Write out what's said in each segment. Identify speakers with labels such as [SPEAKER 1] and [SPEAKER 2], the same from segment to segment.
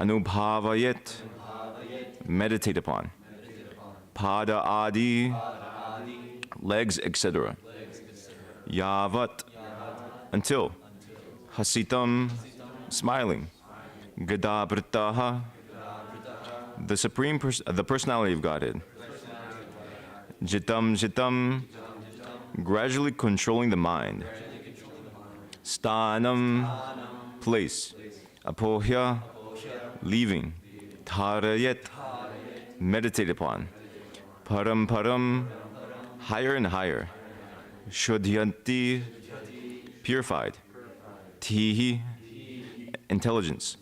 [SPEAKER 1] Anubhavayet, meditate upon. Pada adi, legs, etc. Yavat, until. Hasitam, smiling. Gadabritaha, the personality of Godhead. Jitam, gradually controlling the mind. Stanam, place. Apohya, leaving. Dharayet, meditate upon. Param, higher and higher. Shodhyanti, purified. Tihi, intelligence.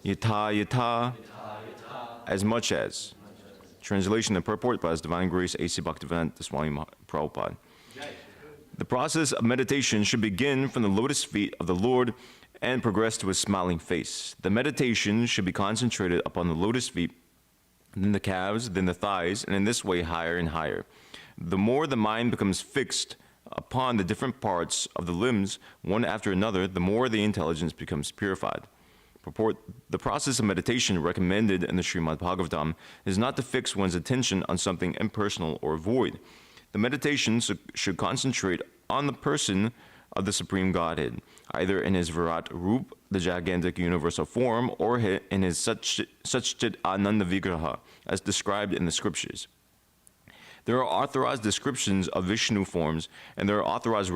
[SPEAKER 1] Yata, as much as. Translation and purport by His Divine Grace A.C. Bhaktivedanta Swami Prabhupada. The process of meditation should begin from the lotus feet of the Lord and progress to His smiling face. The meditation should be concentrated upon the lotus feet, then the calves, then the thighs, and in this way higher and higher. The more the mind becomes fixed upon the different parts of the limbs, one after another, the more the intelligence becomes purified. Purport: the process of meditation recommended in the Srimad Bhagavatam is not to fix one's attention on something impersonal or void. The meditation should concentrate on the person of the Supreme Godhead, either in His Virat Roop, the gigantic universal form, or in His Satchit Ananda Vigraha, as described in the scriptures. There are authorized descriptions of Vishnu forms, and there are authorized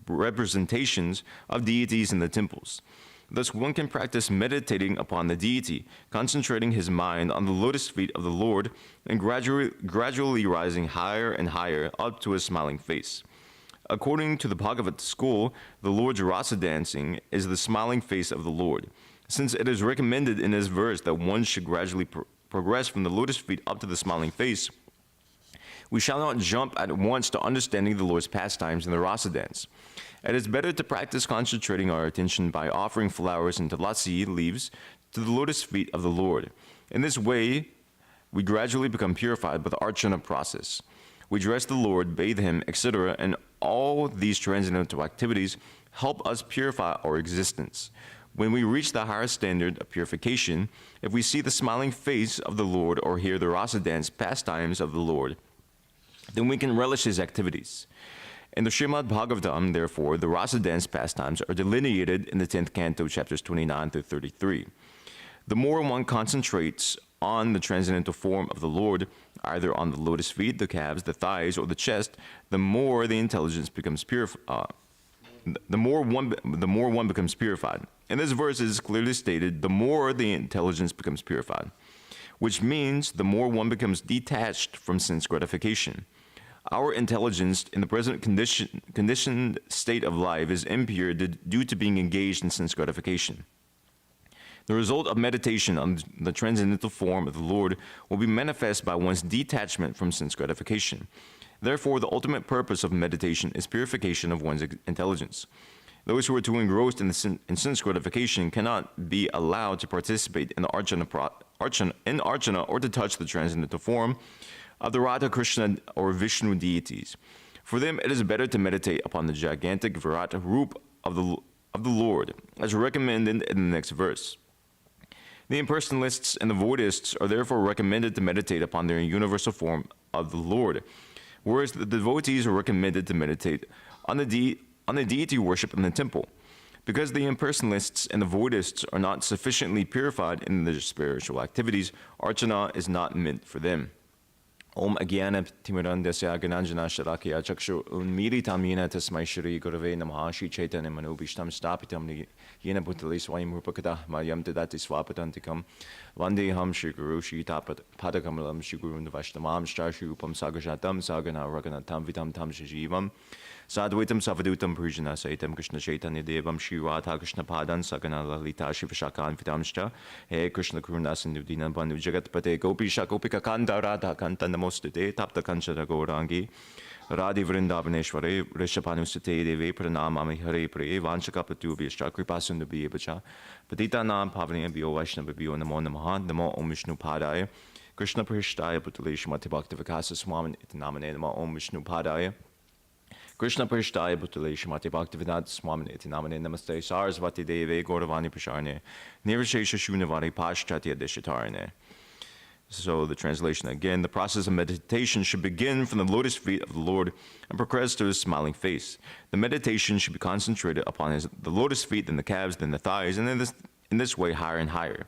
[SPEAKER 1] representations of deities in the temples. Thus, one can practice meditating upon the deity, concentrating his mind on the lotus feet of the Lord, and gradually rising higher and higher up to His smiling face. According to the Bhagavad school, the Lord's rasa dancing is the smiling face of the Lord. Since it is recommended in this verse that one should gradually progress from the lotus feet up to the smiling face, we shall not jump at once to understanding the Lord's pastimes in the rasa dance. It is better to practice concentrating our attention by offering flowers and tulasi leaves to the lotus feet of the Lord. In this way, we gradually become purified by the archana process. We dress the Lord, bathe Him, etc., and all these transcendental activities help us purify our existence. When we reach the higher standard of purification, if we see the smiling face of the Lord or hear the rasa dance pastimes of the Lord, then we can relish His activities. In the Srimad Bhagavatam, therefore, the rasa dance pastimes are delineated in the 10th canto, chapters 29 through 33. The more one concentrates on the transcendental form of the Lord, either on the lotus feet, the calves, the thighs, or the chest, the more the intelligence becomes purified. The more one becomes purified. In this verse, it is clearly stated, the more the intelligence becomes purified, which means the more one becomes detached from sense gratification. Our intelligence in the present conditioned state of life is impure due to being engaged in sense gratification. The result of meditation on the transcendental form of the Lord will be manifest by one's detachment from sense gratification. Therefore, the ultimate purpose of meditation is purification of one's intelligence. Those who are too engrossed in sense gratification cannot be allowed to participate in the archana or to touch the transcendental form of the Radha, Krishna, or Vishnu deities. For them, it is better to meditate upon the gigantic Virat Roop of the Lord, as recommended in the next verse. The impersonalists and the voidists are therefore recommended to meditate upon their universal form of the Lord, whereas the devotees are recommended to meditate on the deity worship in the temple. Because the impersonalists and the voidists are not sufficiently purified in their spiritual activities, archana is not meant for them. Om Agyana Timirandasya Gananjana Sharakya Chakshu Unmiritam Yena Tasmai Shri Gurave Namaha Shri Chaitanya Manubhishtam Stapitam Yena Bhutali Swayam Rupakata Mayam Tadati Swapatantikam Vandeham Shri Guru Shri Padakamalam Shri Guru Navashtamam Shri Rupam Sagajatam Sagana Raganatam Vitam Tam Shijivam Sadhuitam Savadutam Pujana Saitam Krishna Chaitanya Devam Shri Radha Krishna Padan Sagana Lalita Shivashakan Vitamshcha He Krishna Kurunas Nudina Bandu Jagatpate Gopi Shakopika Kanta Radha Kanta Namostate Tapta Kanchara Gaurangi Radhi Vrindavaneshware Rishapanusate Deve Pranamami Hare Pre Vanchakapatu Vishcha Kripasundu Biebacha Patita Nam Pavani Bio Vaishnava Bio Namo Namaha Namo Om Vishnu Padaya Krishna Prishtaya Putalesh Mati Bhakti Vikasa Swami Itanamane Namo Om Vishnu Padaya Krishna Prishtaya Bhutale Shrimati Bhaktivedanta Swamine Iti Namane Namaste Sarasvati Deve Gauravani Prasharne Nirvishesha Shunavani Paschatya Deshitarne. So the translation again, the process of meditation should begin from the lotus feet of the Lord and progress to his smiling face. The meditation should be concentrated upon the lotus feet, then the calves, then the thighs, and then in this way higher and higher.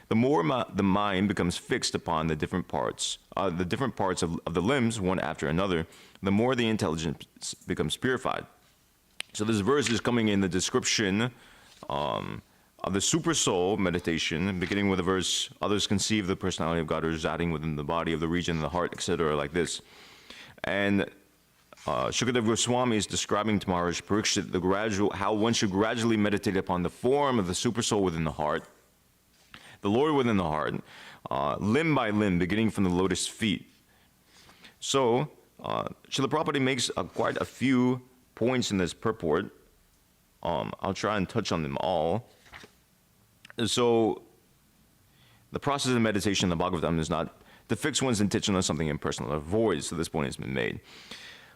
[SPEAKER 1] The more the mind becomes fixed upon the different parts of the limbs, one after another, the more the intelligence becomes purified. So this verse is coming in the description of the super soul meditation, beginning with the verse, others conceive the personality of God residing within the body of the region of the heart, etc., like this. And Shukadeva Goswami is describing to Maharaj Parikshit how one should gradually meditate upon the form of the super soul within the heart, the Lord within the heart, limb by limb, beginning from the lotus feet. So, Srila Prabhupada makes quite a few points in this purport. I'll try and touch on them all. So, the process of meditation in the Bhagavatam is not to fix one's intention on something impersonal or void, so this point has been made.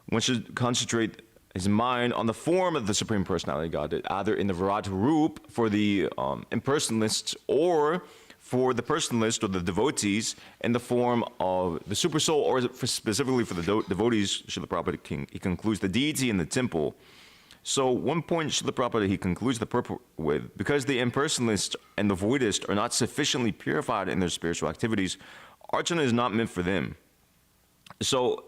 [SPEAKER 1] One should concentrate his mind on the form of the Supreme Personality of God, either in the Virat Roop for the impersonalists or for the personalists or the devotees in the form of the Super Soul, or specifically for the devotees, Srila Prabhupada, he concludes the deity in the temple. So one point Srila Prabhupada, he concludes the purport with, because the impersonalists and the voidists are not sufficiently purified in their spiritual activities, Archana is not meant for them. So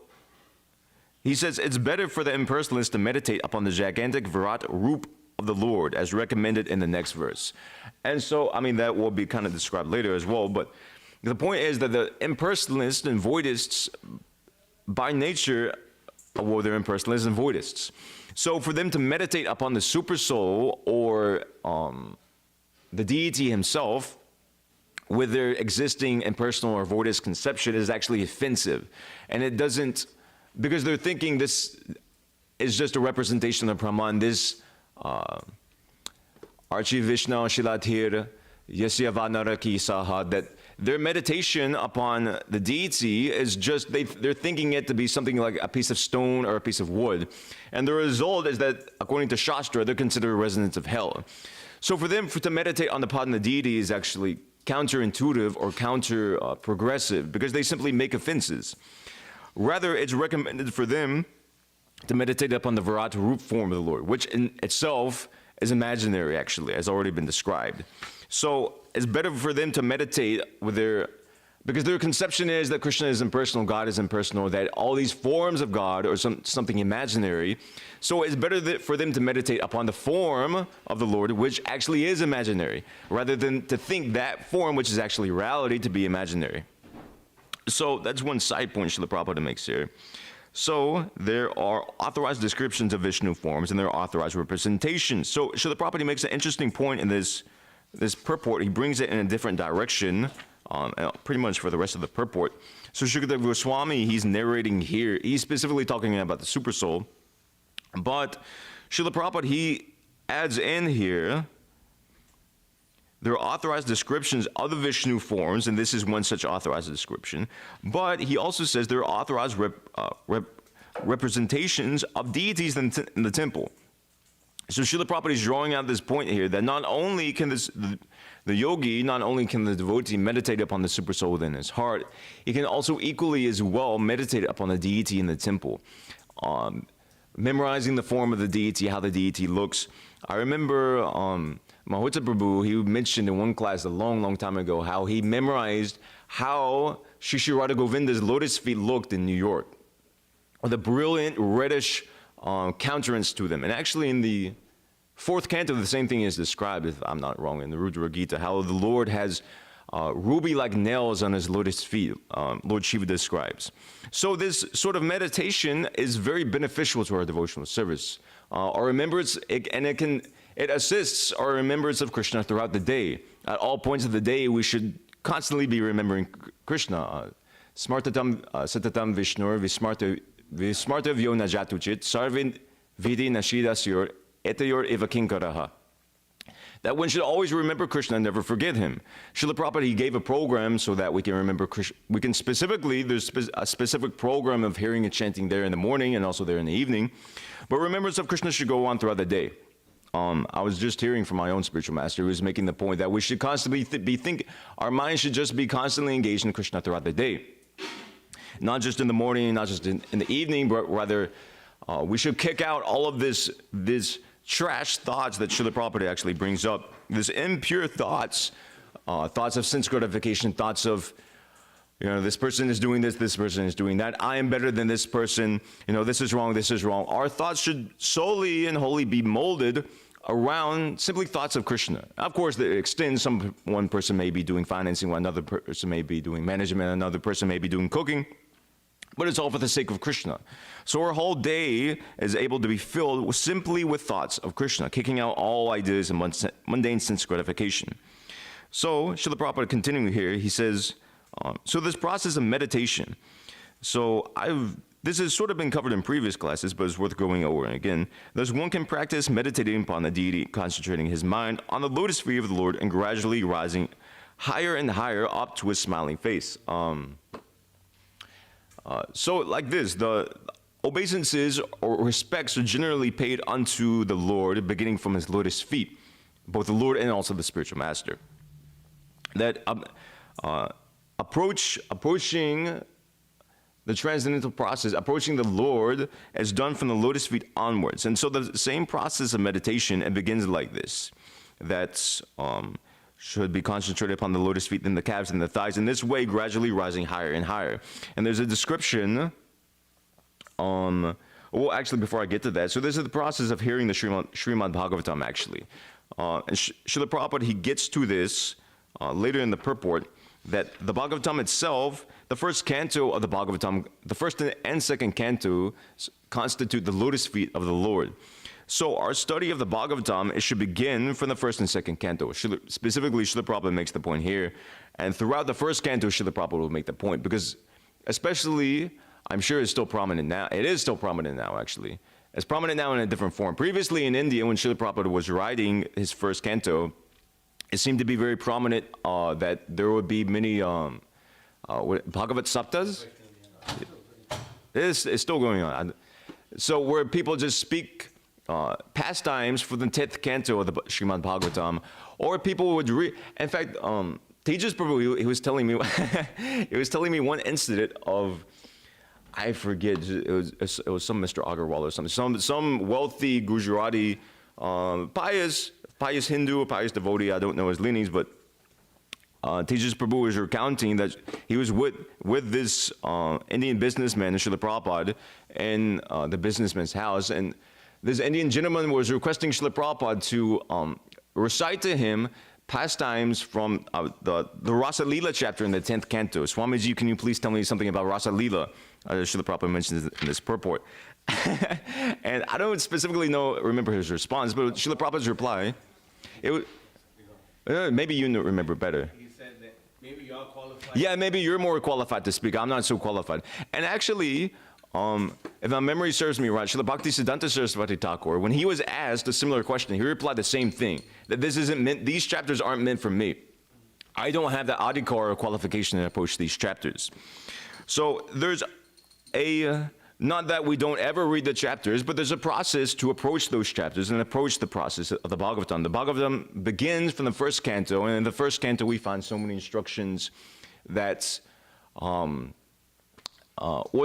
[SPEAKER 1] he says it's better for the impersonalists to meditate upon the gigantic Virat Roop of the Lord, as recommended in the next verse. And so, I mean, that will be kind of described later as well, but the point is that the impersonalists and voidists, by nature, well, they're impersonalists and voidists. So for them to meditate upon the super soul or the deity himself with their existing impersonal or voidist conception is actually offensive. And it doesn't, because they're thinking this is just a representation of Brahman, this Archi Vishnu Shilathir Yasyavanaraki Saha, that their meditation upon the deity is just, they're thinking it to be something like a piece of stone or a piece of wood. And the result is that, according to Shastra, they're considered residents of hell. So for them to meditate on the Padma deity is actually counterintuitive or counter-progressive, because they simply make offenses. Rather, it's recommended for them to meditate upon the Virat Roop form of the Lord, which in itself is imaginary, actually, as already been described. So it's better for them to meditate with because their conception is that Krishna is impersonal, God is impersonal, that all these forms of God are something imaginary. So it's better for them to meditate upon the form of the Lord, which actually is imaginary, rather than to think that form, which is actually reality, to be imaginary. So that's one side point Srila Prabhupada makes here. So there are authorized descriptions of Vishnu forms, and there are authorized representations. So Srila Prabhupada makes an interesting point in this purport. He brings it in a different direction, pretty much for the rest of the purport. So Shukadeva Goswami, he's narrating here, he's specifically talking about the super soul, but Srila Prabhupada, he adds in here, there are authorized descriptions of the Vishnu forms, and this is one such authorized description. But he also says there are authorized representations of deities in the temple. So Srila Prabhupada is drawing out this point here that not only can the yogi, not only can the devotee meditate upon the super soul within his heart, he can also equally as well meditate upon the deity in the temple. Memorizing the form of the deity, how the deity looks. I remember Mitravan Prabhu, he mentioned in one class a long, long time ago how he memorized how Shri Shri Radha Govinda's lotus feet looked in New York, with a brilliant reddish countenance to them. And actually in the fourth canto, the same thing is described, if I'm not wrong, in the Rudra Gita, how the Lord has ruby-like nails on his lotus feet, Lord Shiva describes. So this sort of meditation is very beneficial to our devotional service. Our remembrance, it assists our remembrance of Krishna throughout the day. At all points of the day, we should constantly be remembering Krishna. Smartatam satatam Vishnur vismarta vyo najatuchit sarvin vidi nashidasyur etayor eva kinkaraha. that one should always remember Krishna and never forget him. Srila Prabhupada, he gave a program so that we can remember Krishna. We can specifically, there's a specific program of hearing and chanting there in the morning and also there in the evening. But remembrance of Krishna should go on throughout the day. I was just hearing from my own spiritual master who was making the point that we should constantly our mind should just be constantly engaged in Krishna throughout the day. Not just in the morning, not just in the evening, but rather we should kick out all of this trash thoughts that Srila Prabhupada actually brings up, this impure thoughts, thoughts of sense gratification, thoughts of, this person is doing this person is doing that, I am better than this person, this is wrong, this is wrong. Our thoughts should solely and wholly be molded around simply thoughts of Krishna. Of course, it extends. One person may be doing financing, one another person may be doing management, another person may be doing cooking. But it's all for the sake of Krishna. So our whole day is able to be filled simply with thoughts of Krishna, kicking out all ideas and mundane sense gratification. So Srila Prabhupada continuing here, he says, so this process of meditation, this has sort of been covered in previous classes, but it's worth going over again. Thus one can practice meditating upon the deity, concentrating his mind on the lotus feet of the Lord and gradually rising higher and higher up to his smiling face. So like this, the obeisances or respects are generally paid unto the Lord, beginning from his lotus feet, both the Lord and also the spiritual master. That approaching the transcendental process, approaching the Lord, is done from the lotus feet onwards. And so the same process of meditation, it begins like this, that should be concentrated upon the lotus feet, then the calves and the thighs, in this way gradually rising higher and higher. And there's a description, well, actually before I get to that, so this is the process of hearing the Srimad Bhagavatam actually. And Srila Prabhupada, he gets to this later in the purport, that the Bhagavatam itself, the first canto of the Bhagavatam, the first and second canto constitute the lotus feet of the Lord. So our study of the Bhagavatam, it should begin from the first and second canto. Specifically, Srila Prabhupada makes the point here. And throughout the first canto, Srila Prabhupada will make the point. Because especially, I'm sure it's still prominent now. It is still prominent now, actually. It's prominent now in a different form. Previously in India, when Srila Prabhupada was writing his first canto, it seemed to be very prominent that there would be many Bhagavat Saptas. It's still going on. So where people just speak pastimes for the 10th canto of the Srimad Bhagavatam, or people would read. In fact, Tejas Prabhu, he was telling me, he was telling me one incident of, I forget, it was some Mr. Agarwal or something, some wealthy Gujarati, pious Hindu, pious devotee, I don't know his leanings, but Tejas Prabhu is recounting that he was with this Indian businessman, Srila Prabhupada, in the businessman's house, and this Indian gentleman was requesting Srila Prabhupada to recite to him pastimes from the Rasa Leela chapter in the 10th canto. Swamiji, can you please tell me something about Rasa Leela? Srila Prabhupada mentions in this purport. And I don't specifically remember his response, but Srila Prabhupada's reply, it was, maybe you remember better.
[SPEAKER 2] He said that maybe you're qualified.
[SPEAKER 1] Yeah, maybe you're more qualified to speak. I'm not so qualified. And actually, if my memory serves me right, Srila Bhaktisiddhanta Saraswati Thakur, when he was asked a similar question, he replied the same thing, that these chapters aren't meant for me. I don't have the adhikar or qualification to approach these chapters. So there's not that we don't ever read the chapters, but there's a process to approach those chapters and approach the process of the Bhagavatam. The Bhagavatam begins from the first canto, and in the first canto we find so many instructions that, or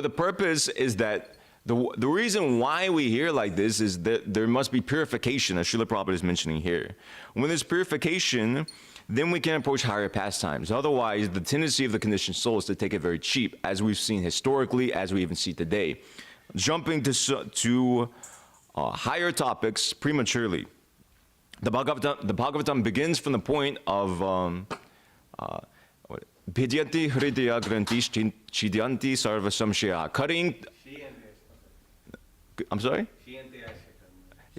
[SPEAKER 1] the purpose is that the reason why we hear like this is that there must be purification, as Srila Prabhupada is mentioning here. When there's purification, then we can approach higher pastimes. Otherwise, the tendency of the conditioned soul is to take it very cheap, as we've seen historically, as we even see today. Jumping to higher topics prematurely. The Bhagavatam begins from the point of Bhidyanti hridaya granti chidyanti sarva samshaya.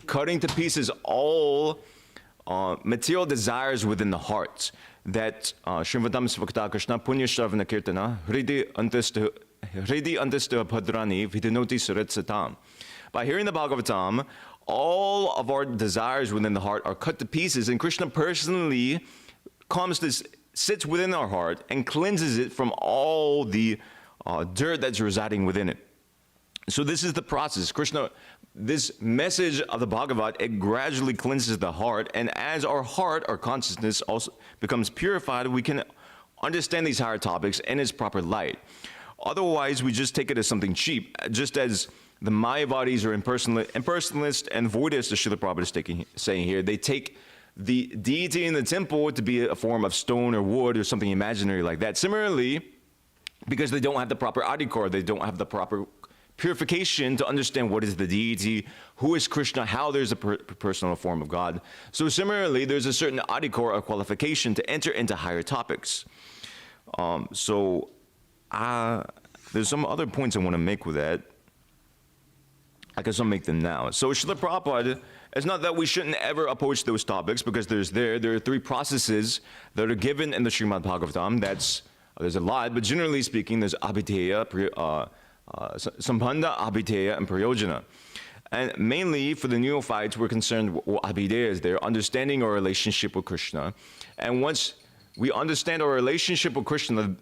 [SPEAKER 1] Cutting to pieces all material desires within the heart, that Srimvatam Svakta Krishna Punya Shravana Kirtana Hridi Antista Bhadrani Vidinoti Saritsatam. By hearing the Bhagavatam, all of our desires within the heart are cut to pieces, and Krishna personally sits within our heart and cleanses it from all the dirt that's residing within it. So this is the process. Krishna, this message of the Bhagavad, it gradually cleanses the heart, and as our heart, our consciousness also becomes purified, we can understand these higher topics in its proper light. Otherwise, we just take it as something cheap, just as the Mayavadis or impersonalist and voidist, the Srila Prabhupada is saying here, they take the deity in the temple to be a form of stone or wood or something imaginary like that. Similarly, because they don't have the proper adhikar, they don't have the proper purification to understand what is the deity, who is Krishna, how there's a personal form of God. So similarly, there's a certain adhikar or qualification to enter into higher topics. There's some other points I want to make with that. I guess I'll make them now. So Srila Prabhupada, it's not that we shouldn't ever approach those topics, because there are three processes that are given in the Srimad Bhagavatam. There's a lot, but generally speaking, there's abhidheya, sambandha, abhidheya, and prayojana. And mainly for the neophytes, we're concerned with abhidheya is there, understanding our relationship with Krishna. And once we understand our relationship with Krishna,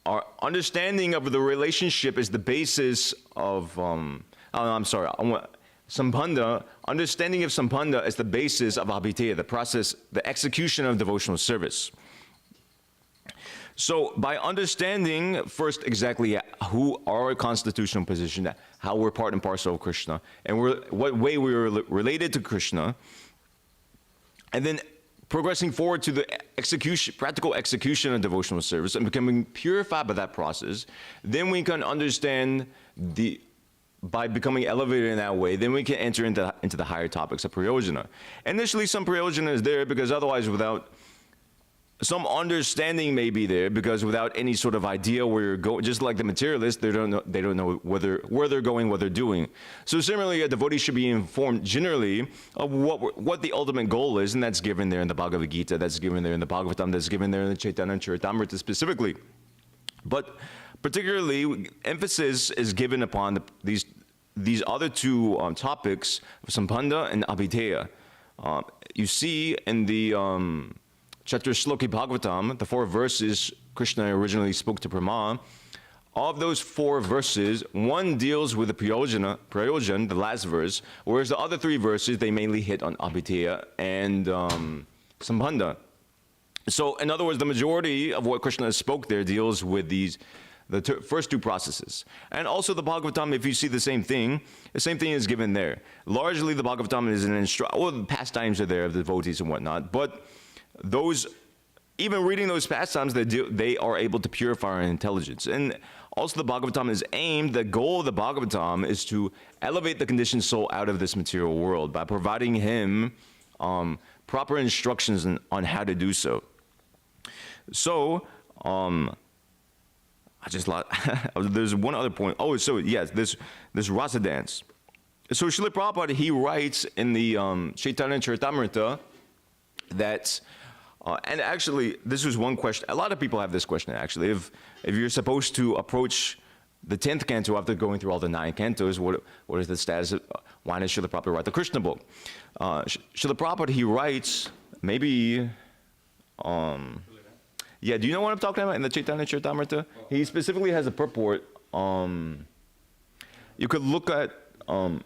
[SPEAKER 1] our understanding of the relationship is the basis of, Sambandha, understanding of Sambandha is the basis of abhidheya, the process, the execution of devotional service. So by understanding first exactly who our constitutional position, how we're part and parcel of Krishna, and what way we are related to Krishna, and then progressing forward to the practical execution of devotional service and becoming purified by that process, then we can understand by becoming elevated in that way, then we can enter into the higher topics of prayojana. Initially, some prayojana is there, because otherwise, without some understanding may be there, because without any sort of idea where you're going, just like the materialists, they don't know where they're going, what they're doing. So similarly, a devotee should be informed generally of what the ultimate goal is, and that's given there in the Bhagavad Gita, that's given there in the Bhagavatam, that's given there in the Chaitanya Charitamrita specifically. But particularly, emphasis is given upon these other two topics, Sambandha and abhidheya. You see in the Chatra Shloki Bhagavatam, the 4 verses Krishna originally spoke to Brahma, of those 4 verses, one deals with the prayojan, the last verse, whereas the other 3 verses, they mainly hit on abhidheya and Sambandha. So, in other words, the majority of what Krishna spoke there deals with the first 2 processes. And also the Bhagavatam, if you see the same thing is given there. Largely, the Bhagavatam is the pastimes are there of the devotees and whatnot, but even reading those pastimes, they are able to purify our intelligence. And also the Bhagavatam is aimed, the goal of the Bhagavatam is to elevate the conditioned soul out of this material world by providing him proper instructions on how to do so. So, there's one other point. Oh, so yes, this rasa dance. So Srila Prabhupada, he writes in the Chaitanya Charitamrita that, and actually, this was one question. A lot of people have this question, actually. If you're supposed to approach the 10th canto after going through all the 9 cantos, what is the status of, why does Srila Prabhupada write the Krishna book? Srila Prabhupada, he writes, maybe, yeah, do you know what I'm talking about in the Chaitanya Charitamrita? He specifically has a purport. You could look at, do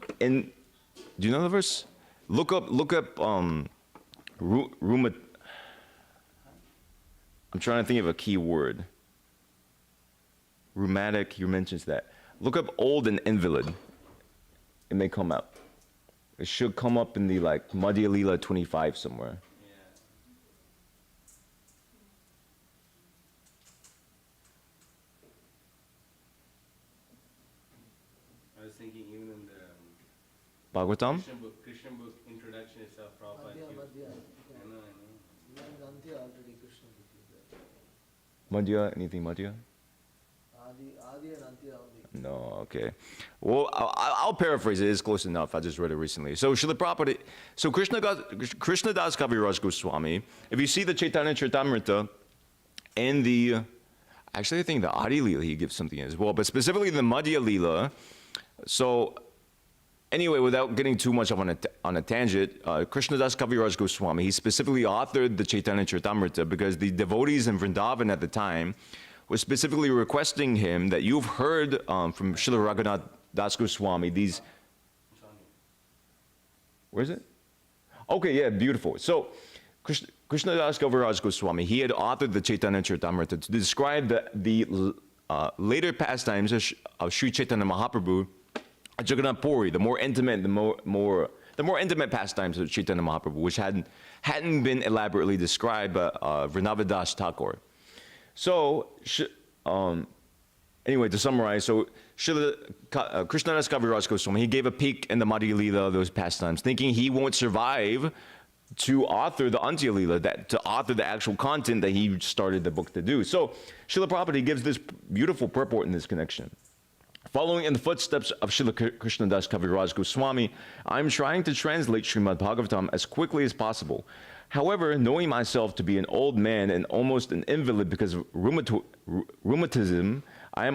[SPEAKER 1] you know the verse? Look up, I'm trying to think of a key word. Rheumatic, he mentions that. Look up old and invalid. It may come out. It should come up in the Madhya Lila 25 somewhere.
[SPEAKER 2] I was thinking even in the
[SPEAKER 1] Bhagavatam?
[SPEAKER 2] Krishna book introduction itself, Prabhupada gives.
[SPEAKER 3] Madhya.
[SPEAKER 2] I know.
[SPEAKER 3] Madhya already Krishna book is there.
[SPEAKER 1] Madhya, anything Madhya?
[SPEAKER 3] Adi and Antya only.
[SPEAKER 1] No, okay. Well, I'll paraphrase it. It's close enough. I just read it recently. So Srila Prabhupada, so Krishnadas Kaviraj Goswami, if you see the Chaitanya Charitamrita and actually I think the Adi Lila he gives something as well, but specifically the Madhya Lila, so Anyway, without getting too much on a tangent, Krishnadas Kaviraj Goswami, he specifically authored the Chaitanya Charitamrita because the devotees in Vrindavan at the time were specifically requesting him that you've heard from Srila Raghunath Das Goswami, these... Where is it? Okay, yeah, beautiful. So, Krishnadas Kaviraj Goswami, he had authored the Chaitanya Charitamrita to describe the later pastimes of Sri Chaitanya Mahaprabhu, Jagannath Puri, the more intimate pastimes of Chaitanya Mahaprabhu, which hadn't been elaborately described by Vrindavan Thakur. So, anyway, to summarize, so Krishnadas Kaviraj Goswami, he gave a peek in the Madhya Leela of those pastimes, thinking he won't survive to author the Antya Leela, to author the actual content that he started the book to do. So, Srila Prabhupada gives this beautiful purport in this connection. Following in the footsteps of Srila Krishnadas Kaviraj Goswami, I'm trying to translate Srimad Bhagavatam as quickly as possible. However, knowing myself to be an old man and almost an invalid because of rheumatism, I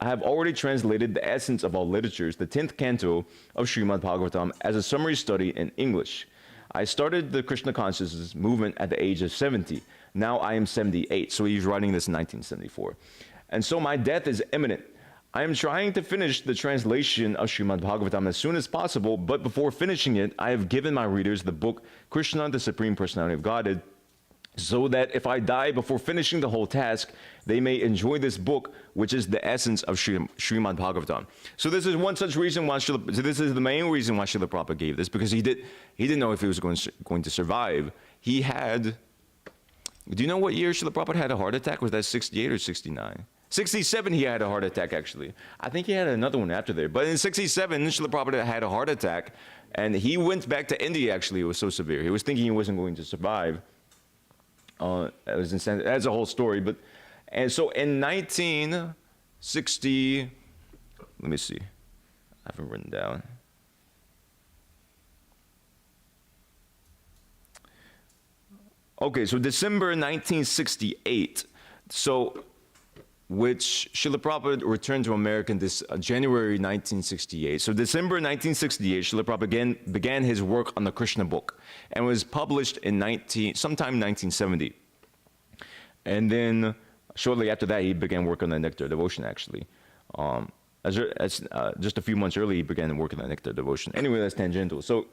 [SPEAKER 1] have already translated the essence of all literatures, the 10th canto of Srimad Bhagavatam, as a summary study in English. I started the Krishna consciousness movement at the age of 70. Now I am 78, so he's writing this in 1974. And so my death is imminent. I am trying to finish the translation of Srimad Bhagavatam as soon as possible, but before finishing it, I have given my readers the book Krishna, the Supreme Personality of Godhead, so that if I die before finishing the whole task, they may enjoy this book, which is the essence of Srimad Bhagavatam. So this is one such reason why this is the main reason why Srila Prabhupada gave this, because he didn't know if he was going to survive. He had, do you know what year Srila Prabhupada had a heart attack? Was that 68 or 69? 67 he had a heart attack, actually. I think he had another one after there. But in 67, Srila Prabhupada had a heart attack, and he went back to India, actually. It was so severe. He was thinking he wasn't going to survive. That's a whole story. And so in 1960, let me see. I have it written down. Okay, so December 1968. So, which Srila Prabhupada returned to America in this January 1968. So December 1968, Srila Prabhupada began his work on the Krishna book and was published in sometime 1970. And then shortly after that, he began work on the Nectar Devotion, actually. Just a few months early, he began work on the Nectar Devotion. Anyway, that's tangential. So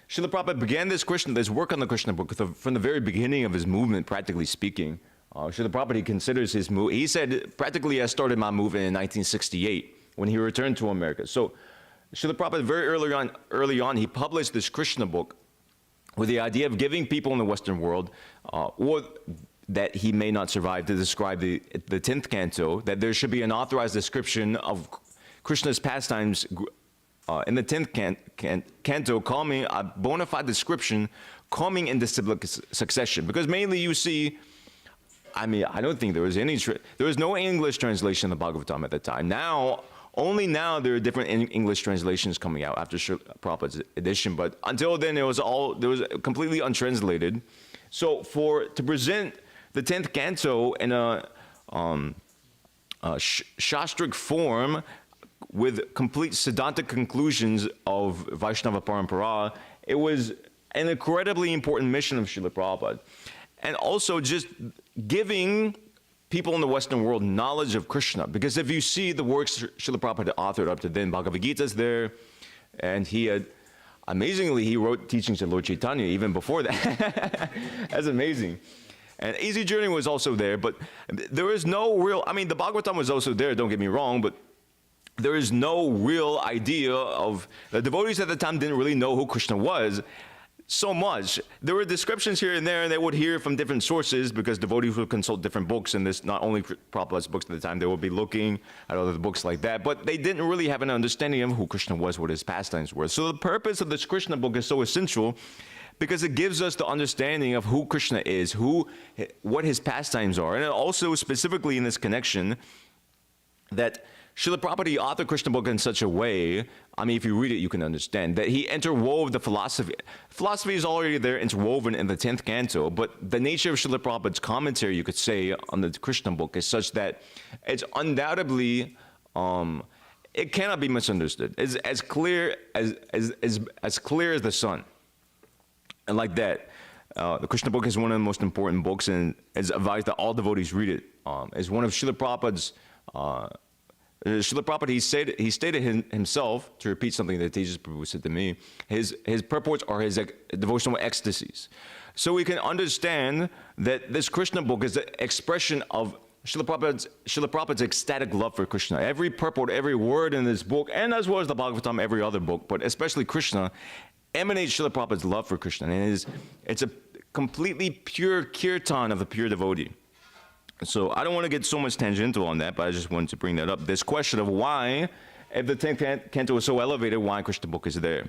[SPEAKER 1] Srila Prabhupada began this work on the Krishna book from the very beginning of his movement, practically speaking. Srila Prabhupada considers his move. He said, practically, I started my movement in 1968 when he returned to America. So, Srila Prabhupada, very early on, he published this Krishna book with the idea of giving people in the Western world, or that he may not survive, to describe the 10th canto, that there should be an authorized description of Krishna's pastimes in the 10th canto, coming a bona fide description coming in disciplic succession. Because mainly you see, I mean, I don't think there was no English translation of the Bhagavatam at the time. Only now there are different English translations coming out after Prabhupada's edition, but until then there was completely untranslated. So to present the 10th canto in a shastric form with complete Siddhanta conclusions of Vaishnava Parampara, it was an incredibly important mission of Srila Prabhupada. And also just giving people in the Western world knowledge of Krishna. Because if you see the works Srila Prabhupada authored up to then, Bhagavad Gita is there, and amazingly, he wrote teachings of Lord Chaitanya even before that. That's amazing. And Easy Journey was also there, but there is no real, I mean, the Bhagavatam was also there, don't get me wrong, but there is no real idea of, the devotees at the time didn't really know who Krishna was so much. There were descriptions here and there, and they would hear from different sources because devotees would consult different books, and this not only Prabhupada's books at the time, they would be looking at other books like that, but they didn't really have an understanding of who Krishna was, what his pastimes were. So the purpose of this Krishna book is so essential because it gives us the understanding of who Krishna is, what his pastimes are, and also specifically in this connection that Srila Prabhupada authored Krishna book in such a way, I mean, if you read it, you can understand, that he interwove the philosophy. Philosophy is already there interwoven in the 10th canto, but the nature of Srila Prabhupada's commentary, you could say, on the Krishna book is such that it's undoubtedly it cannot be misunderstood. It's as clear as clear as the sun. And like that, the Krishna book is one of the most important books, and it's advised that all devotees read it. It's one of Srila Prabhupada's. Srila Prabhupada, he stated himself, to repeat something that Tejas Prabhu said to me, his purports are his devotional ecstasies. So we can understand that this Krishna book is the expression of Srila Prabhupada's ecstatic love for Krishna. Every purport, every word in this book, and as well as the Bhagavatam, every other book, but especially Krishna, emanates Srila Prabhupada's love for Krishna. And it's a completely pure kirtan of the pure devotee. So I don't want to get so much tangential on that, but I just wanted to bring that up. This question of why, if the 10th canto is so elevated, why Krishna book is there.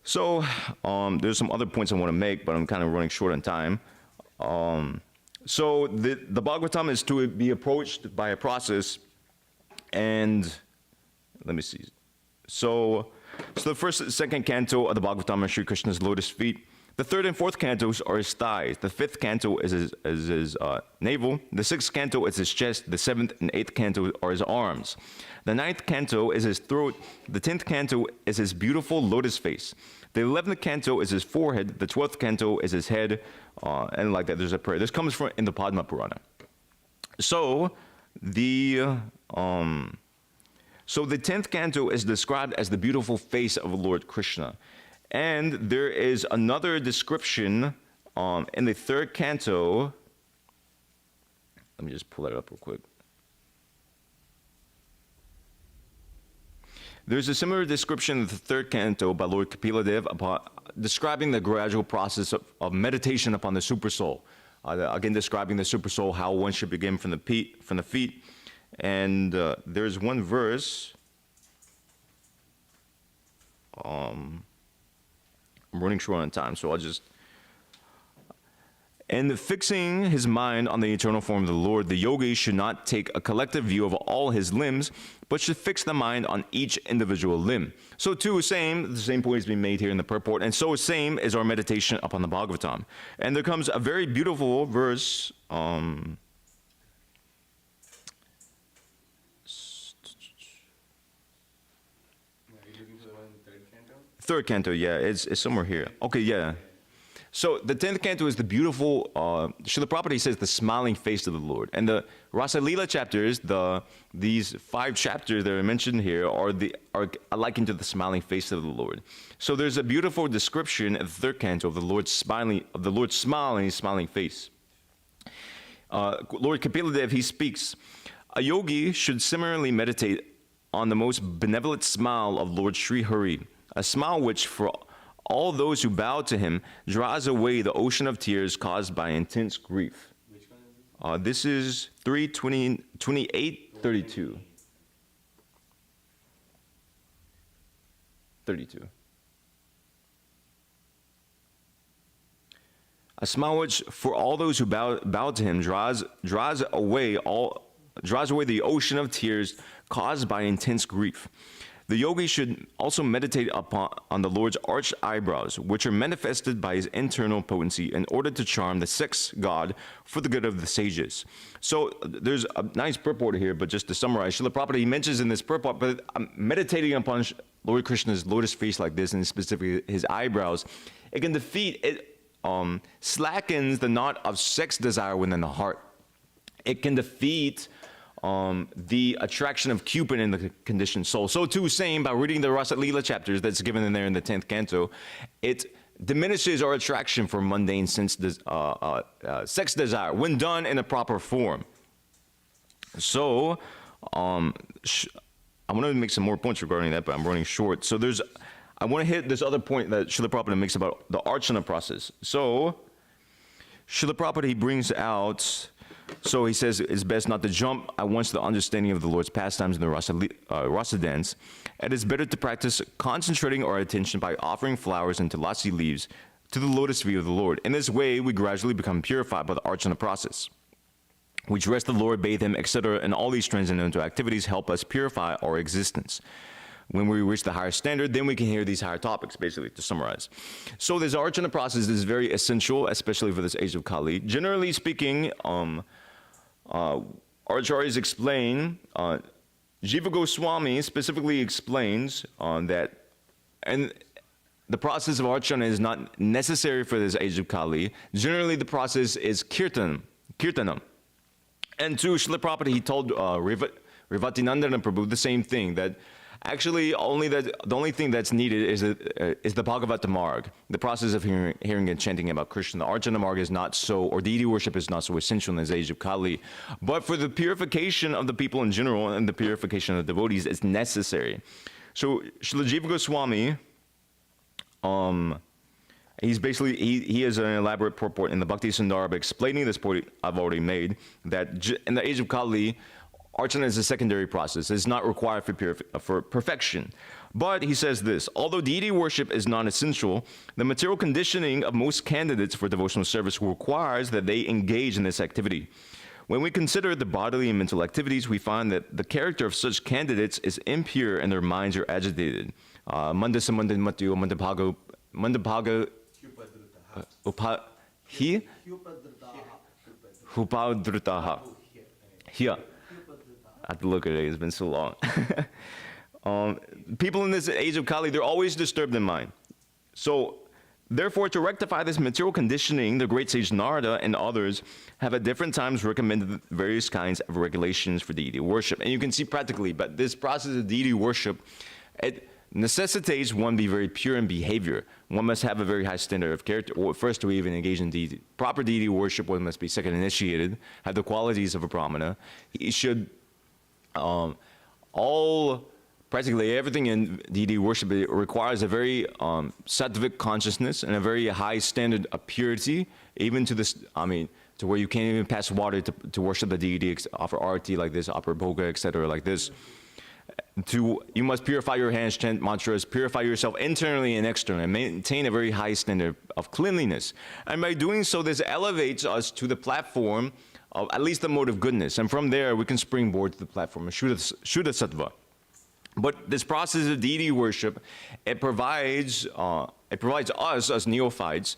[SPEAKER 1] So there's some other points I want to make, but I'm kind of running short on time. So the Bhagavatam is to be approached by a process, and let me see. So the first and second canto of the Bhagavatam are Sri Krishna's lotus feet. The third and fourth cantos are his thighs. The fifth canto is his navel. The sixth canto is his chest. The seventh and eighth canto are his arms. The ninth canto is his throat. The 10th canto is his beautiful lotus face. The 11th canto is his forehead. The 12th canto is his head. And like that, there's a prayer. This comes from in the Padma Purana. So the 10th canto is described as the beautiful face of Lord Krishna. And there is another description in the third canto. Let me just pull that up real quick. There's a similar description in the third canto by Lord Kapila Dev describing the gradual process of meditation upon the supersoul. Again, describing the supersoul, how one should begin from the feet. And there's one verse. I'm running short on time, so I'll just. And fixing his mind on the eternal form of the Lord, the yogi should not take a collective view of all his limbs, but should fix the mind on each individual limb. So too, the same point is being made here in the purport, and so same is our meditation upon the Bhagavatam. And there comes a very beautiful verse.
[SPEAKER 2] Are you looking for the one in the third canto?
[SPEAKER 1] Third canto, yeah, it's somewhere here. Okay, yeah. So the 10th canto is the beautiful, Srila Prabhupada says the smiling face of the Lord. And the Rasa Leela chapters, these 5 chapters that are mentioned here are likened to the smiling face of the Lord. So there's a beautiful description in the third canto of the Lord's smiling face. Lord Kapila Dev, he speaks, a yogi should similarly meditate on the most benevolent smile of Lord Sri Hari, a smile which for all those who bow to him draws away the ocean of tears caused by intense grief.
[SPEAKER 2] Which one is
[SPEAKER 1] This is 3:28:32. 32. A smile which, for all those who bow to him, draws away the ocean of tears caused by intense grief. The yogi should also meditate on the Lord's arched eyebrows, which are manifested by his internal potency in order to charm the sex god for the good of the sages. So there's a nice purport here, but just to summarize, Srila Prabhupada, he mentions in this purport, but meditating upon Lord Krishna's lotus face like this, and specifically his eyebrows, it can slackens the knot of sex desire within the heart. It can defeat the attraction of Cupid in the conditioned soul. So too, same by reading the Rasa Leela chapters that's given in there in the 10th canto, it diminishes our attraction for mundane sex desire when done in a proper form. So I want to make some more points regarding that, but I'm running short. So I want to hit this other point that Srila Prabhupada makes about the archana process. So Srila Prabhupada, he brings out. So he says it's best not to jump at once to the understanding of the Lord's pastimes in the rasa dance. It is better to practice concentrating our attention by offering flowers and tulasi leaves to the lotus feet of the Lord. In this way, we gradually become purified by the archana process. We dress the Lord, bathe him, etc., and all these transcendental activities help us purify our existence. When we reach the higher standard, then we can hear these higher topics, basically, to summarize. So this archana process is very essential, especially for this age of Kali. Generally speaking, our acharyas explain Jiva Goswami specifically explains that, and the process of archana is not necessary for this age of Kali. Generally, the process is kirtanam. And to Srila Prabhupada, he told Rivatinandana Prabhu the same thing, that actually the only thing that's needed is the Bhagavata Marg, the process of hearing and chanting about Krishna. The Archana Marg is not so, or deity worship is not so essential in this age of Kali. But for the purification of the people in general and the purification of the devotees, it's necessary. So Srila Jiva Goswami, he's basically, he has an elaborate purport in the Bhakti Sundarbha explaining this point I've already made, that in the age of Kali, archana is a secondary process. It's not required for perfection. But he says this: although deity worship is non-essential, the material conditioning of most candidates for devotional service requires that they engage in this activity. When we consider the bodily and mental activities, we find that the character of such candidates is impure and their minds are agitated. Mandasa Mandamatyo Mandabhaga Hupadrutaha. Here. I have to look at it, it's been so long. People in this age of Kali, they're always disturbed in mind. So, therefore, to rectify this material conditioning, the great sage Narada and others have at different times recommended various kinds of regulations for deity worship. And you can see practically, but this process of deity worship, it necessitates one be very pure in behavior. One must have a very high standard of character. Or first, to even engage in proper deity worship, one must be second initiated, have the qualities of a brahmana. He should practically everything in deity worship requires a very sattvic consciousness and a very high standard of purity, even to this, to where you can't even pass water to worship the deity, offer arati like this, offer bhoga, etc. like this. You must purify your hands, chant mantras, purify yourself internally and externally, and maintain a very high standard of cleanliness. And by doing so, this elevates us to the platform of at least the mode of goodness. And from there, we can springboard to the platform of Shuddha Sattva. But this process of deity worship, it provides us as neophytes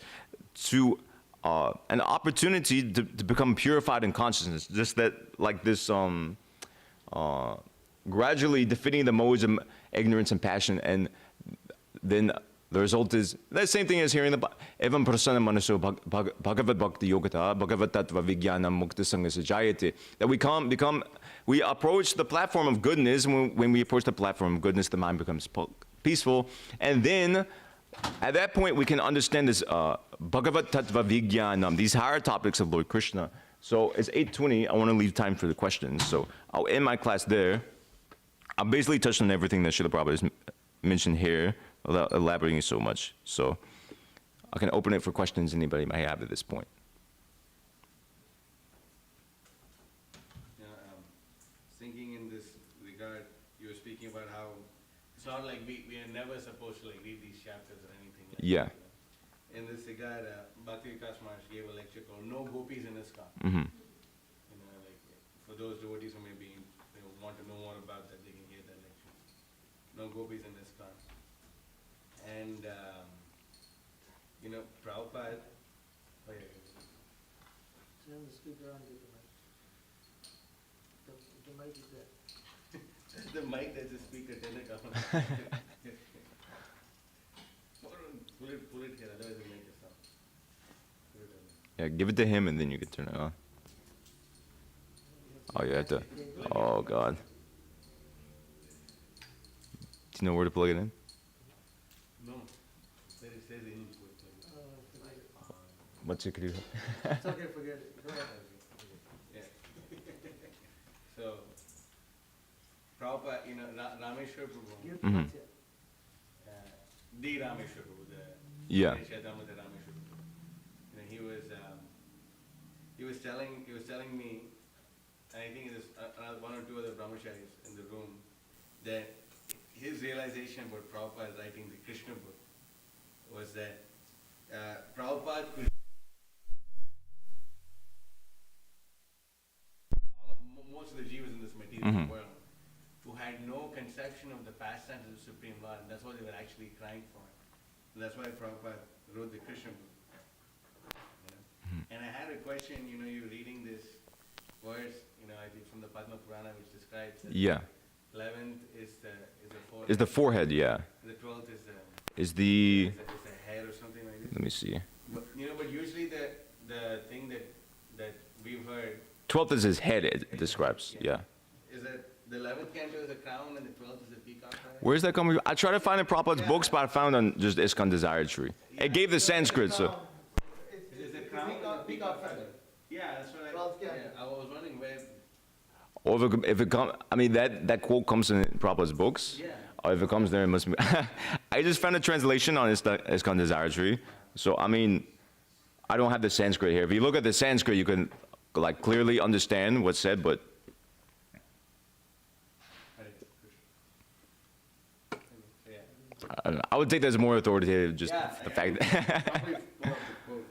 [SPEAKER 1] to an opportunity to become purified in consciousness. Just that, like this, gradually defeating the modes of ignorance and passion, and then the result is the same thing as hearing the Evam Prasanna Manaso Bhagavad Bhakti Yogata Bhagavad Tattva Vijnana Mukta Sangha Sajayate. That we approach the platform of goodness. When we approach the platform of goodness, the mind becomes peaceful, and then at that point we can understand this Bhagavad Tattva Vijnana, these higher topics of Lord Krishna. So it's 8:20. I want to leave time for the questions, so I'll end my class there. I basically touched on everything that Srila Prabhupada has mentioned here, without elaborating so much. So I can open it for questions anybody might have at this point.
[SPEAKER 2] Thinking in this regard, you were speaking about how it's not like we are never supposed to read these chapters or anything like
[SPEAKER 1] Yeah.
[SPEAKER 2] that. In this regard, Bhakti Vikas Maharaj gave a lecture called No Gopis in ISKCON.
[SPEAKER 1] Mm-hmm.
[SPEAKER 2] For those devotees who maybe want to know more about that, they can hear that lecture. No Gopis in ISKCON. And, Prabhupada,
[SPEAKER 3] Turn the speaker on, give the mic is there.
[SPEAKER 2] the mic that's a speaker, turn it on. Pull it here, otherwise it'll make a sound. Put it on.
[SPEAKER 1] Yeah, give it to him and then you can turn it on. Oh, you have to. Oh, God. Do you know where to plug it in?
[SPEAKER 2] No, there it says input.
[SPEAKER 3] Forget it.
[SPEAKER 1] What's it?
[SPEAKER 3] It's okay, forget it. Go ahead.
[SPEAKER 2] Yeah. So, Prabhupada, Rameshwar Prabhu,
[SPEAKER 3] Give it
[SPEAKER 1] Mhm.
[SPEAKER 3] to you.
[SPEAKER 2] the Rameshwar Prabhu, the
[SPEAKER 1] Yeah.
[SPEAKER 2] Chaitanya Rameshwar Prabhu. He was telling me, and I think there's one or two other brahmacharis in the room, that his realization about Prabhupada writing the Krishna book was that Prabhupada could most of the jivas in this material world who had no conception of the pastimes of the Supreme Lord, and that's what they were actually crying for. And that's why Prabhupada wrote the Krishna book. And I had a question, you're reading this verse, I think from the Padma Purana, which describes that
[SPEAKER 1] Yeah.
[SPEAKER 2] 11th is the forehead.
[SPEAKER 1] Is the forehead, yeah.
[SPEAKER 2] The 12th
[SPEAKER 1] Is the,
[SPEAKER 2] is the head or something like this.
[SPEAKER 1] let me see.
[SPEAKER 2] But, but usually the thing that we've heard
[SPEAKER 1] 12th is his head, it describes, yeah.
[SPEAKER 2] is that the 11th canto is the crown and the 12th is the peacock feather.
[SPEAKER 1] Where's that coming from? I tried to find in Prabhupada's
[SPEAKER 3] Yeah.
[SPEAKER 1] books, but I found on just ISKCON Desire Tree. It gave the Sanskrit, so.
[SPEAKER 2] Is
[SPEAKER 3] It's
[SPEAKER 2] the
[SPEAKER 3] the
[SPEAKER 2] crown and the
[SPEAKER 3] peacock feather.
[SPEAKER 2] Yeah, that's what
[SPEAKER 3] 12th canto.
[SPEAKER 2] I was wondering where.
[SPEAKER 1] Or if it comes, I mean, that quote comes in Prabhupada's books.
[SPEAKER 2] Yeah.
[SPEAKER 1] Or if it comes there, it must be. I just found a translation on ISKCON Desire Tree. So, I mean, I don't have the Sanskrit here. If you look at the Sanskrit, you can, like, clearly understand what's said, but
[SPEAKER 2] Yeah.
[SPEAKER 1] I don't know. I would take that as more authoritative, just
[SPEAKER 2] Yeah,
[SPEAKER 1] the fact that.
[SPEAKER 2] Probably quote the quote.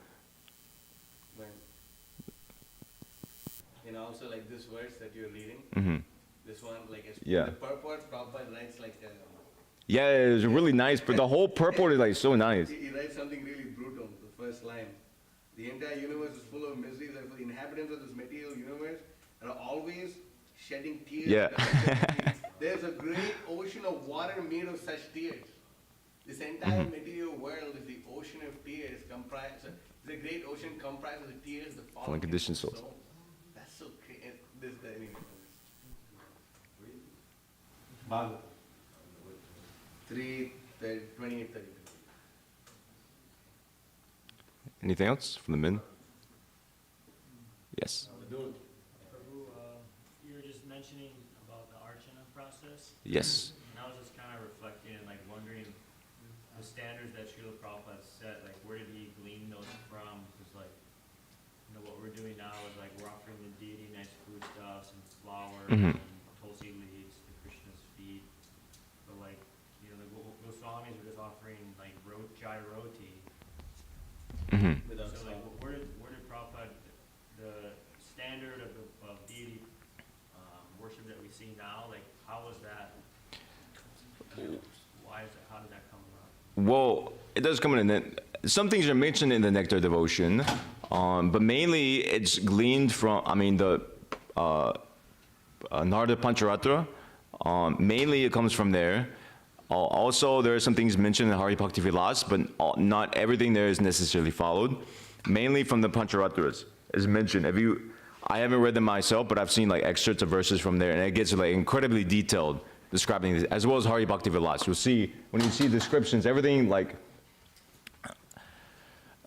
[SPEAKER 2] When, also like this verse that you're reading,
[SPEAKER 1] Mhm.
[SPEAKER 2] this one, like it's
[SPEAKER 1] Yeah.
[SPEAKER 2] the purport, Prabhupada writes like
[SPEAKER 1] Yeah, it was really nice, but the whole purport is like so nice.
[SPEAKER 2] he writes something really brutal, the first line. The entire universe is full of miseries, and the inhabitants of this material universe are always shedding tears.
[SPEAKER 1] Yeah.
[SPEAKER 2] There's a great ocean of water made of such tears. This entire material world is the ocean of tears comprised. The great ocean comprises of tears, the fallen
[SPEAKER 1] conditioned souls.
[SPEAKER 2] soul. That's so crazy. This the anyway. Bhagavatam 3:28-32.
[SPEAKER 1] Anything else from the men? Yes.
[SPEAKER 4] Prabhu, you were just mentioning about the Archana process,
[SPEAKER 1] Yes.
[SPEAKER 4] and I was just kind of reflecting and like wondering the standards that Srila Prabhupada set, like where did he glean those from? Because like, what we're doing now is like we're offering the deity nice foodstuffs and flowers
[SPEAKER 1] Mhm.
[SPEAKER 4] and tulsi leaves to Krishna's feet, but like, the Goswamis are just offering like chai roti.
[SPEAKER 1] Hmm.
[SPEAKER 2] Without
[SPEAKER 4] So like,
[SPEAKER 2] salt.
[SPEAKER 4] where did Prabhupada, the standard of deity worship that we see now, like how was that? Why is it? How did that come about?
[SPEAKER 1] Well, it does come in some things are mentioned in the Nectar devotion, but mainly it's gleaned from, the Narada Pancharatra. Mainly it comes from there. Also, there are some things mentioned in Hari Bhakti Vilas, but not everything there is necessarily followed. Mainly from the Pancharatras is mentioned. I haven't read them myself, but I've seen like excerpts of verses from there, and it gets like incredibly detailed describing this, as well as Hari Bhakti Vilas. You'll see when you see descriptions, everything like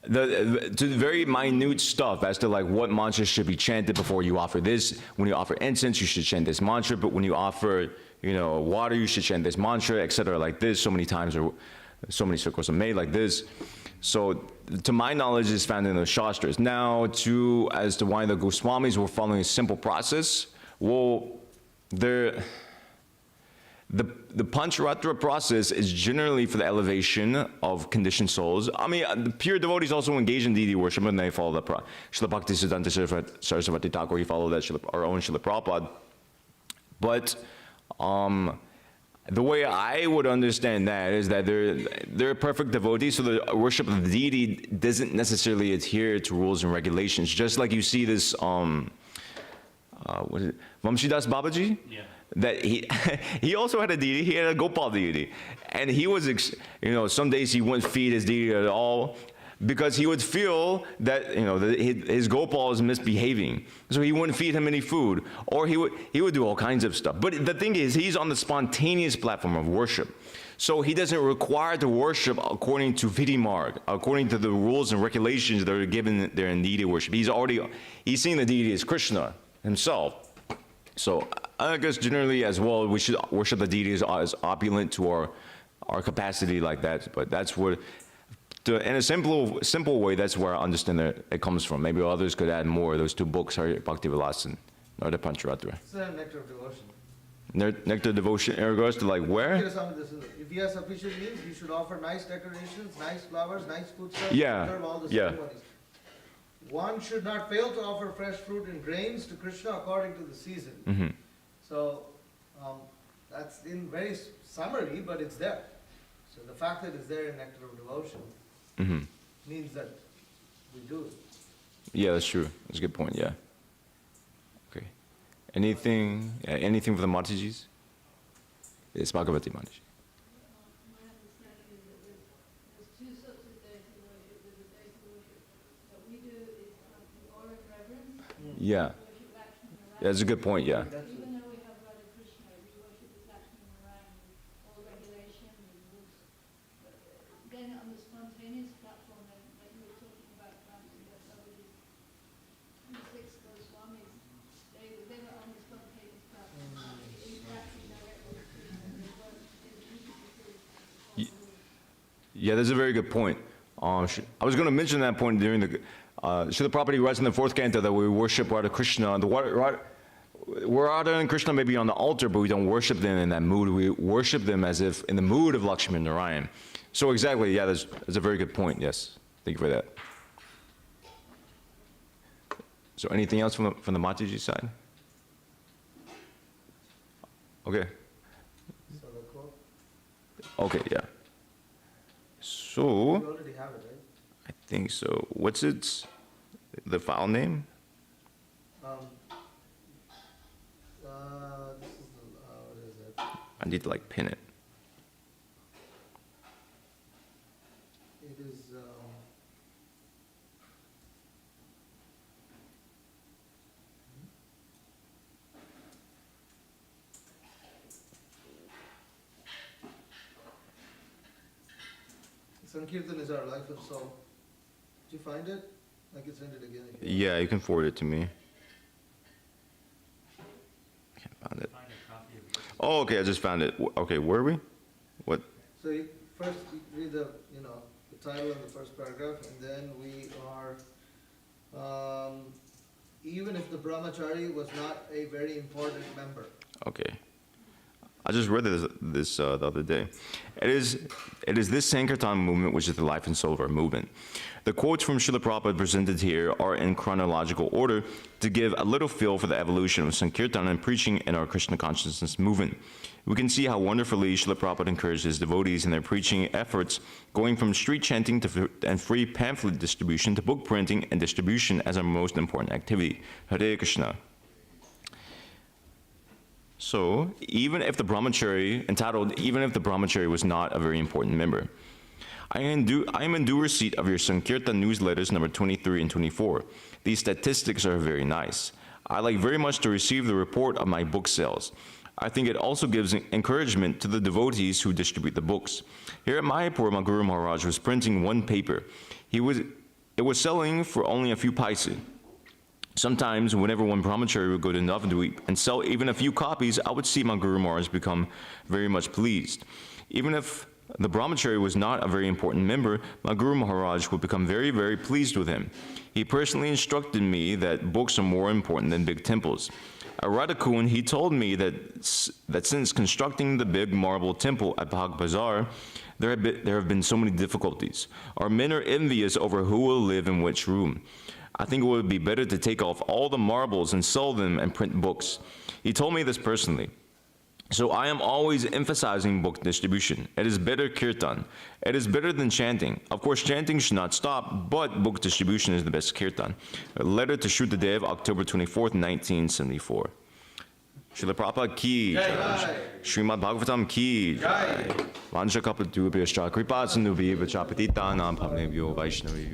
[SPEAKER 1] to very minute stuff as to like what mantra should be chanted before you offer this. When you offer incense, you should chant this mantra, but when you offer water, you should chant this mantra, etc. like this. So many times, or so many circles are made like this. So, to my knowledge, it's found in the Shastras. Now, as to why the Goswamis were following a simple process, well, the Pancharatra process is generally for the elevation of conditioned souls. The pure devotees also engage in deity worship, and they follow the Srila Bhakti Siddhanta Saraswati Thakur, he followed that, our own Srila Prabhupada. But the way I would understand that is that they're perfect devotees, so the worship of the deity doesn't necessarily adhere to rules and regulations. Just like you see this, what is it, Vamshidas Babaji?
[SPEAKER 4] Yeah.
[SPEAKER 1] That he also had a deity. He had a Gopal deity, and he was some days he wouldn't feed his deity at all because he would feel that his Gopal is misbehaving, so he wouldn't feed him any food, or he would do all kinds of stuff. But the thing is, he's on the spontaneous platform of worship, so he doesn't require to worship according to Vidhi Marg, according to the rules and regulations that are given there in deity worship. He's seeing the deity as Krishna himself. So I guess generally as well, we should worship the deity as opulent to our capacity like that. But that's what, in a simple way, that's where I understand that it comes from. Maybe others could add more. Those two books, Hari Bhakti Vilas and Narada Pancharatra.
[SPEAKER 3] It's a nectar of devotion.
[SPEAKER 1] Nectar devotion in regards to like where?
[SPEAKER 3] If he has sufficient means, he should offer nice decorations, nice flowers, nice foodstuffs,
[SPEAKER 1] Yeah,
[SPEAKER 3] observe all the
[SPEAKER 1] yeah.
[SPEAKER 3] ceremonies. One should not fail to offer fresh fruit and grains to Krishna according to the season.
[SPEAKER 1] Mm-hmm.
[SPEAKER 3] So, that's in very summary, but it's there. So the fact that it's there in Nectar of Devotion
[SPEAKER 1] Mm-hmm.
[SPEAKER 3] means that we do it.
[SPEAKER 1] Yeah, that's true. That's a good point. Yeah. Okay. Anything for the Matajis? Yes, Bhagavati Mataji.
[SPEAKER 5] My understanding is that there's two sorts of days of worship. There's a day of worship that we do is the aura of reverence.
[SPEAKER 1] Yeah,
[SPEAKER 5] Worship Lakshmi
[SPEAKER 1] yeah, that's a good point, yeah.
[SPEAKER 3] That's it.
[SPEAKER 5] Even though we have Radha Krishna, we worship with Lakshmi Narayan with all regulation and rules. But then on the spontaneous platform that you were talking about, somebody, the six Goswamis, they were on the spontaneous platform, interacting directly with Krishna. They weren't
[SPEAKER 1] Y- Yeah, that's a very good point. I was going to mention that point during the Srila Prabhupada writes in the fourth canto that we worship Radha Krishna. Radha and Krishna may be on the altar, but we don't worship them in that mood. We worship them as if in the mood of Lakshmi Narayan. So exactly, yeah, that's a very good point. Yes, thank you for that. So anything else from the Mataji side? Okay.
[SPEAKER 3] So the quote,
[SPEAKER 1] Okay, yeah.
[SPEAKER 3] you
[SPEAKER 1] So
[SPEAKER 3] already have it, right?
[SPEAKER 1] I think so. What's the file name?
[SPEAKER 3] This is the, what is it?
[SPEAKER 1] I need to like pin it.
[SPEAKER 3] It is, Sankirtan is our life and soul. Did you find it? I can send it again if you want.
[SPEAKER 1] Yeah, you can forward it to me. I can't find it.
[SPEAKER 4] Find a copy of it.
[SPEAKER 1] Oh, okay, I just found it. Okay, where are we? What?
[SPEAKER 3] So you first you read the title and the first paragraph, and then we are, even if the brahmachari was not a very important member.
[SPEAKER 1] Okay. I just read this the other day. It is this Sankirtan movement which is the life and soul of our movement. The quotes from Srila Prabhupada presented here are in chronological order to give a little feel for the evolution of Sankirtan and preaching in our Krishna consciousness movement. We can see how wonderfully Srila Prabhupada encouraged his devotees in their preaching efforts, going from street chanting and free pamphlet distribution to book printing and distribution as our most important activity. Hare Krishna. So, even if the brahmachari, entitled, even if the brahmachari was not a very important member, I am in due receipt of your Sankirtan newsletters number 23 and 24. These statistics are very nice. I like very much to receive the report of my book sales. I think it also gives encouragement to the devotees who distribute the books. Here at Mayapur, my Guru Maharaj was printing one paper. It was selling for only a few paise. Sometimes, whenever one brahmachari would go to Navadvip and sell even a few copies, I would see my Guru Maharaj become very much pleased. Even if the brahmachari was not a very important member, my Guru Maharaj would become very, very pleased with him. He personally instructed me that books are more important than big temples. At Radhakund, he told me that since constructing the big marble temple at Bhag Bazaar, there have been so many difficulties. Our men are envious over who will live in which room. I think it would be better to take off all the marbles and sell them and print books. He told me this personally. So I am always emphasizing book distribution. It is better kirtan. It is better than chanting. Of course, chanting should not stop, but book distribution is the best kirtan. A letter to Shrutadev, October 24th, 1974. Srila Prabhupada ki jai. Srimad Bhagavatam ki jai. Vancha kapatubhyascha kripa sindhubhya vachapatitanam bhavnebhyo vaishnavibhyo.